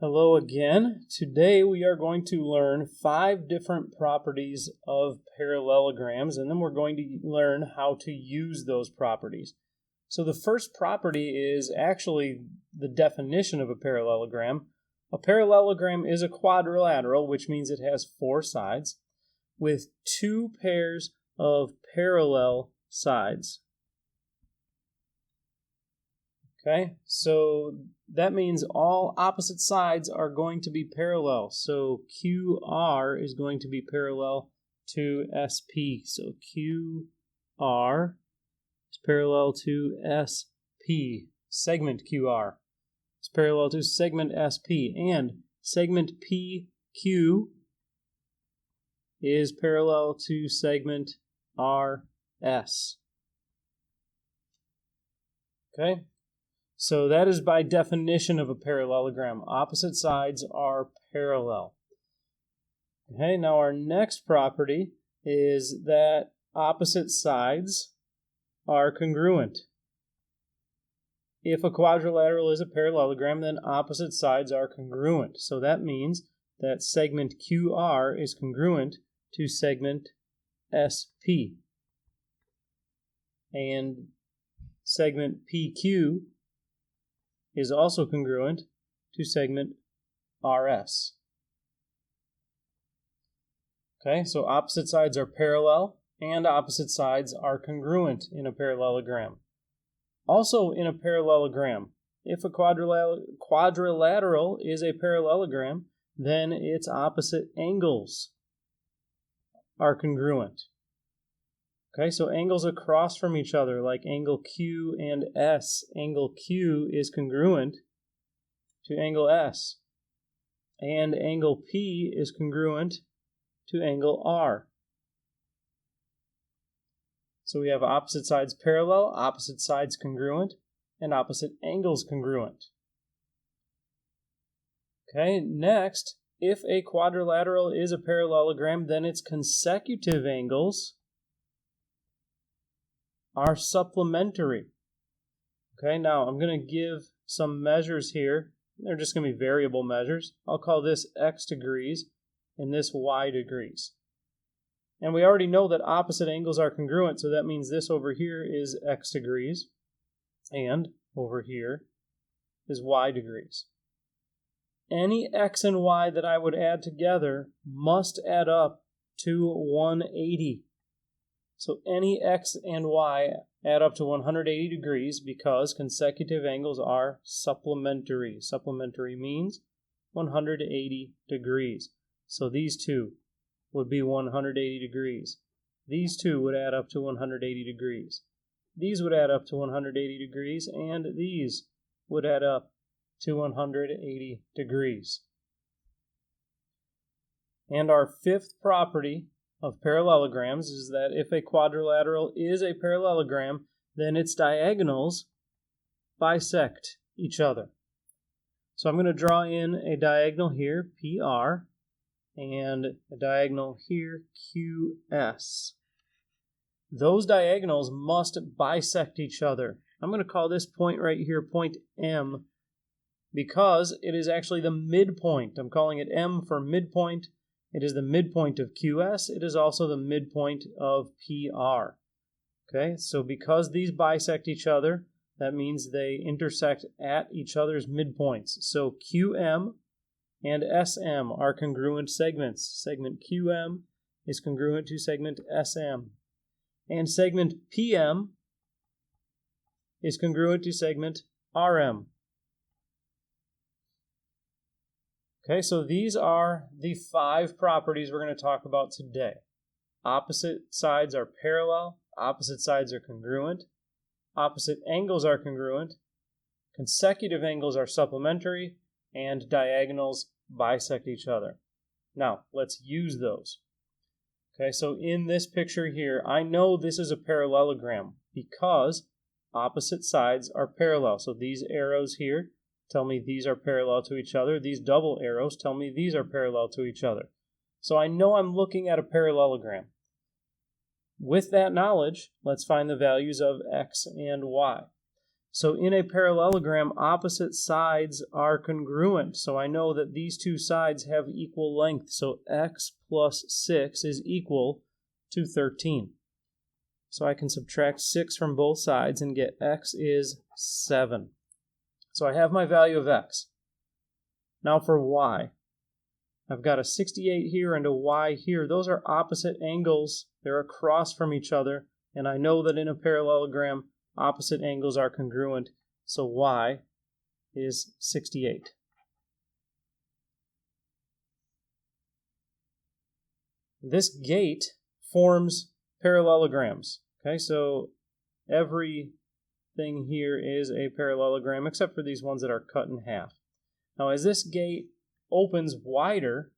Hello again. Today we are going to learn 5 different properties of parallelograms, and then we're going to learn how to use those properties. So the first property is actually the definition of a parallelogram. A parallelogram is a quadrilateral, which means it has 4 sides, with 2 pairs of parallel sides. Okay, so that means all opposite sides are going to be parallel. So QR is going to be parallel to SP. So QR is parallel to SP. Segment QR is parallel to segment SP. And segment PQ is parallel to segment RS. Okay? So that is by definition of a parallelogram. Opposite sides are parallel. Okay, now our next property is that opposite sides are congruent. If a quadrilateral is a parallelogram, then opposite sides are congruent. So that means that segment QR is congruent to segment SP. And segment PQ is also congruent to segment RS. Okay, so opposite sides are parallel and opposite sides are congruent in a parallelogram. Also in a parallelogram, if a quadrilateral is a parallelogram, then its opposite angles are congruent. Okay, so angles across from each other, like angle Q and S. Angle Q is congruent to angle S. And angle P is congruent to angle R. So we have opposite sides parallel, opposite sides congruent, and opposite angles congruent. Okay, next, if a quadrilateral is a parallelogram, then its consecutive angles are supplementary. Okay, now I'm going to give some measures here. They're just going to be variable measures. I'll call this x degrees and this y degrees. And we already know that opposite angles are congruent, so that means this over here is x degrees and over here is y degrees. Any x and y that I would add together must add up to 180. So any x and y add up to 180 degrees because consecutive angles are supplementary. Supplementary means 180 degrees. So these two would be 180 degrees. These two would add up to 180 degrees. These would add up to 180 degrees, and these would add up to 180 degrees. And our fifth property of parallelograms is that if a quadrilateral is a parallelogram, then its diagonals bisect each other. So I'm going to draw in a diagonal here, PR, and a diagonal here, QS. Those diagonals must bisect each other. I'm going to call this point right here point M because it is actually the midpoint. I'm calling it M for midpoint. It is the midpoint of QS. It is also the midpoint of PR. Okay, so because these bisect each other, that means they intersect at each other's midpoints. So QM and SM are congruent segments. Segment QM is congruent to segment SM. And segment PM is congruent to segment RM. Okay, so these are the 5 properties we're going to talk about today. Opposite sides are parallel, opposite sides are congruent, opposite angles are congruent, consecutive angles are supplementary, and diagonals bisect each other. Now, let's use those. Okay, so in this picture here, I know this is a parallelogram because opposite sides are parallel. So these arrows here tell me these are parallel to each other. These double arrows tell me these are parallel to each other. So I know I'm looking at a parallelogram. With that knowledge, let's find the values of x and y. So in a parallelogram, opposite sides are congruent. So I know that these two sides have equal length. So x plus 6 is equal to 13. So I can subtract 6 from both sides and get x is 7. So I have my value of x. Now for y. I've got a 68 here and a y here. Those are opposite angles. They're across from each other. And I know that in a parallelogram, opposite angles are congruent. So y is 68. This gate forms parallelograms. Okay, so everything here is a parallelogram except for these ones that are cut in half. Now, as this gate opens wider,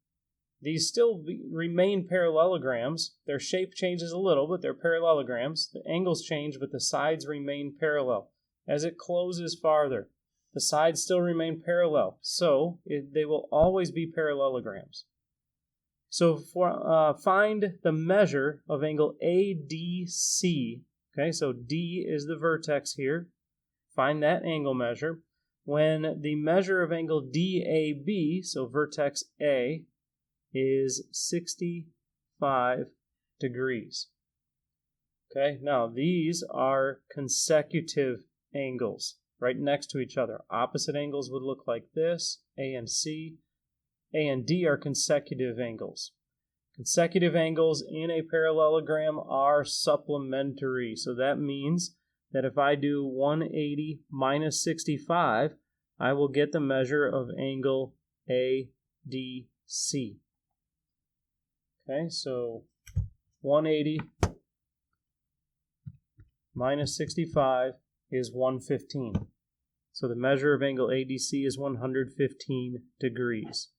these still remain parallelograms. Their shape changes a little, but they're parallelograms. The angles change, but the sides remain parallel. As it closes farther, the sides still remain parallel. So they will always be parallelograms. So find the measure of angle ADC. Okay, so D is the vertex here. Find that angle measure. When the measure of angle DAB, so vertex A, is 65 degrees. Okay, now these are consecutive angles right next to each other. Opposite angles would look like this, A and C. A and D are consecutive angles. Consecutive angles in a parallelogram are supplementary. So that means that if I do 180 minus 65, I will get the measure of angle ADC. Okay, so 180 minus 65 is 115. So the measure of angle ADC is 115 degrees.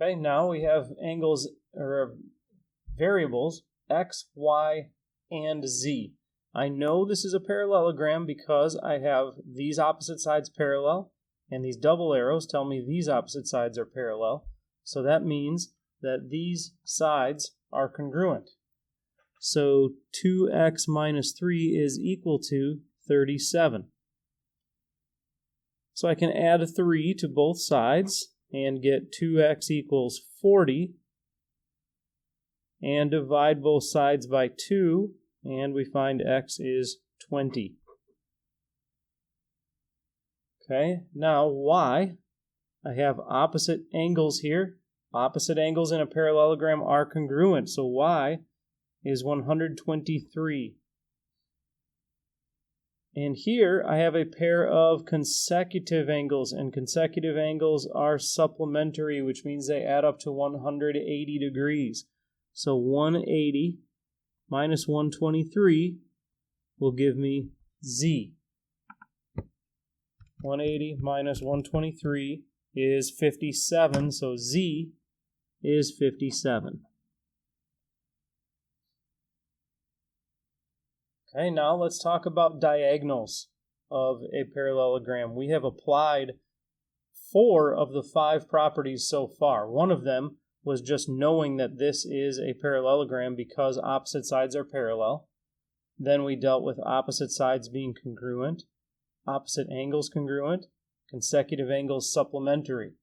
Okay, now we have angles or variables x, y, and z. I know this is a parallelogram because I have these opposite sides parallel, and these double arrows tell me these opposite sides are parallel. So that means that these sides are congruent. So 2x minus 3 is equal to 37. So I can add 3 to both sides and get 2x equals 40, and divide both sides by 2, and we find x is 20. Okay, now y, I have opposite angles here. Opposite angles in a parallelogram are congruent, so y is 123. And here I have a pair of consecutive angles, and consecutive angles are supplementary, which means they add up to 180 degrees. So 180 minus 123 will give me z. 180 minus 123 is 57, so z is 57. Okay, now let's talk about diagonals of a parallelogram. We have applied 4 of the 5 properties so far. One of them was just knowing that this is a parallelogram because opposite sides are parallel. Then we dealt with opposite sides being congruent, opposite angles congruent, consecutive angles supplementary.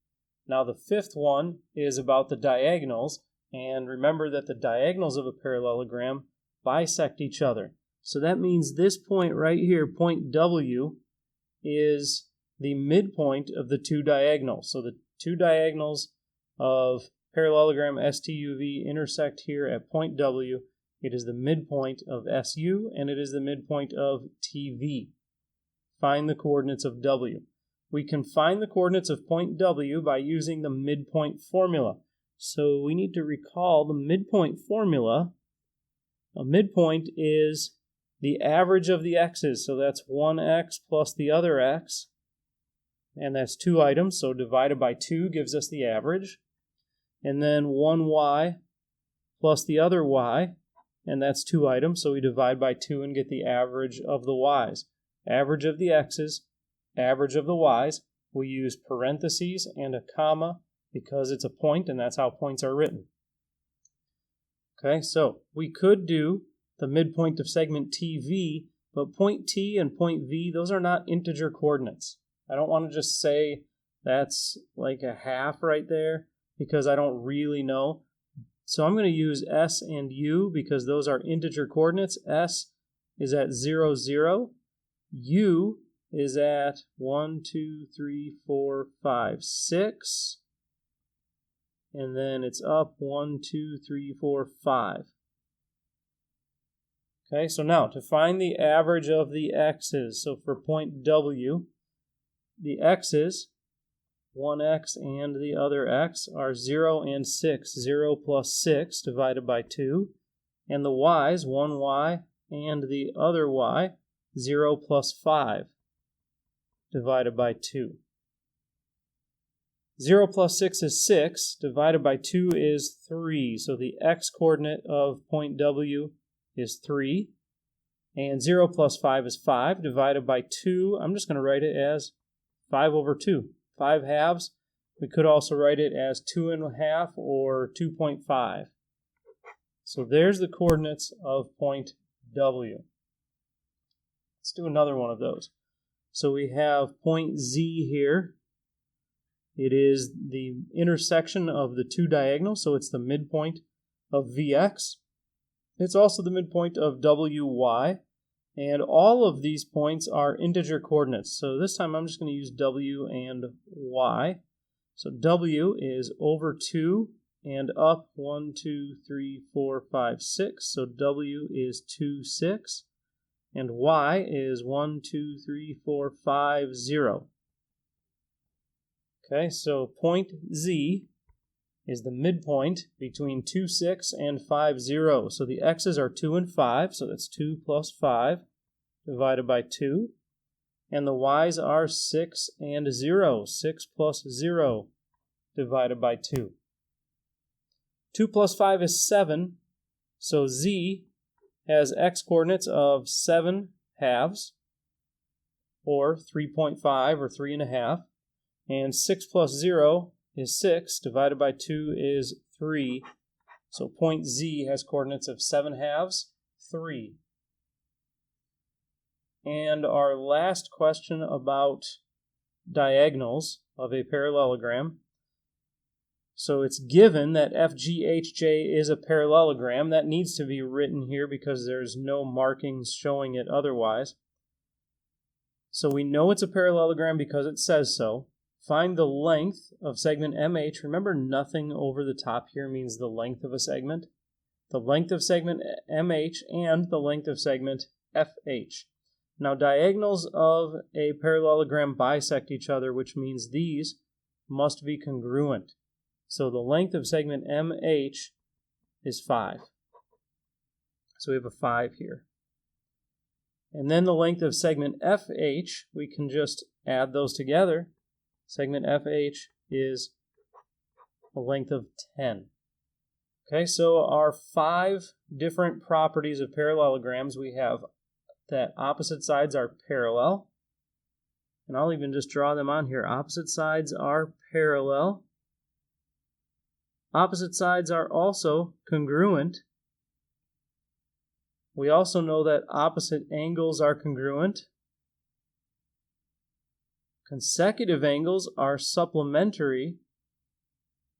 Now the 5th one is about the diagonals, and remember that the diagonals of a parallelogram bisect each other. So that means this point right here, point W, is the midpoint of the two diagonals. So the two diagonals of parallelogram STUV intersect here at point W. It is the midpoint of SU, and it is the midpoint of TV. Find the coordinates of W. We can find the coordinates of point W by using the midpoint formula. So we need to recall the midpoint formula. A midpoint is the average of the x's, so that's 1x plus the other x, and that's 2 items, so divided by 2 gives us the average, and then 1y plus the other y, and that's 2 items, so we divide by 2 and get the average of the y's. Average of the x's, average of the y's, we use parentheses and a comma because it's a point, and that's how points are written. Okay, so we could do the midpoint of segment TV, but point T and point V, those are not integer coordinates. I don't want to just say that's like a half right there because I don't really know. So I'm going to use S and U because those are integer coordinates. S is at 0, 0. U is at 1, 2, 3, 4, 5, 6. And then it's up 1, 2, 3, 4, 5. Okay, so now to find the average of the x's. So for point W, the x's, one x and the other x, are 0 and 6. 0 plus 6 divided by 2. And the y's, one y and the other y, 0 plus 5 divided by 2. 0 plus 6 is 6, divided by 2 is 3. So the x-coordinate of point W is 3. And 0 plus 5 is 5, divided by 2. I'm just going to write it as 5 over 2. 5 halves. We could also write it as 2.5 or 2.5. So there's the coordinates of point W. Let's do another one of those. So we have point Z here. It is the intersection of the two diagonals, so it's the midpoint of Vx. It's also the midpoint of WY. And all of these points are integer coordinates. So this time I'm just going to use W and Y. So W is over 2 and up 1, 2, 3, 4, 5, 6. So W is 2, 6. And Y is 1, 2, 3, 4, 5, 0. Okay, so point Z is the midpoint between 2, 6 and 5, 0. So the x's are 2 and 5, so that's 2 plus 5 divided by 2. And the y's are 6 and 0. 6 plus 0 divided by 2. 2 plus 5 is 7, so Z has x-coordinates of 7 halves, or 3.5 or 3.5. And 6 plus 0 is 6, divided by 2 is 3. So point Z has coordinates of 7 halves, 3. And our last question about diagonals of a parallelogram. So it's given that FGHJ is a parallelogram. That needs to be written here because there's no markings showing it otherwise. So we know it's a parallelogram because it says so. Find the length of segment MH. Remember, nothing over the top here means the length of a segment. The length of segment MH and the length of segment FH. Now, diagonals of a parallelogram bisect each other, which means these must be congruent. So the length of segment MH is 5. So we have a 5 here. And then the length of segment FH, we can just add those together. Segment FH is a length of 10. Okay, so our 5 different properties of parallelograms, we have that opposite sides are parallel. And I'll even just draw them on here. Opposite sides are parallel. Opposite sides are also congruent. We also know that opposite angles are congruent. Consecutive angles are supplementary,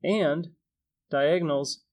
and diagonals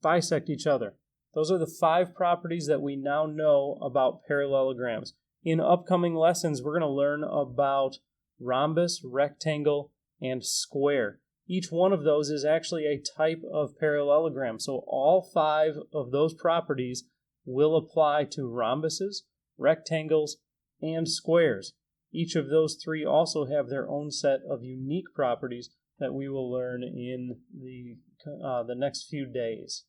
bisect each other. Those are the 5 properties that we now know about parallelograms. In upcoming lessons, we're going to learn about rhombus, rectangle, and square. Each one of those is actually a type of parallelogram. So all 5 of those properties will apply to rhombuses, rectangles, and squares. Each of those 3 also have their own set of unique properties that we will learn in the next few days.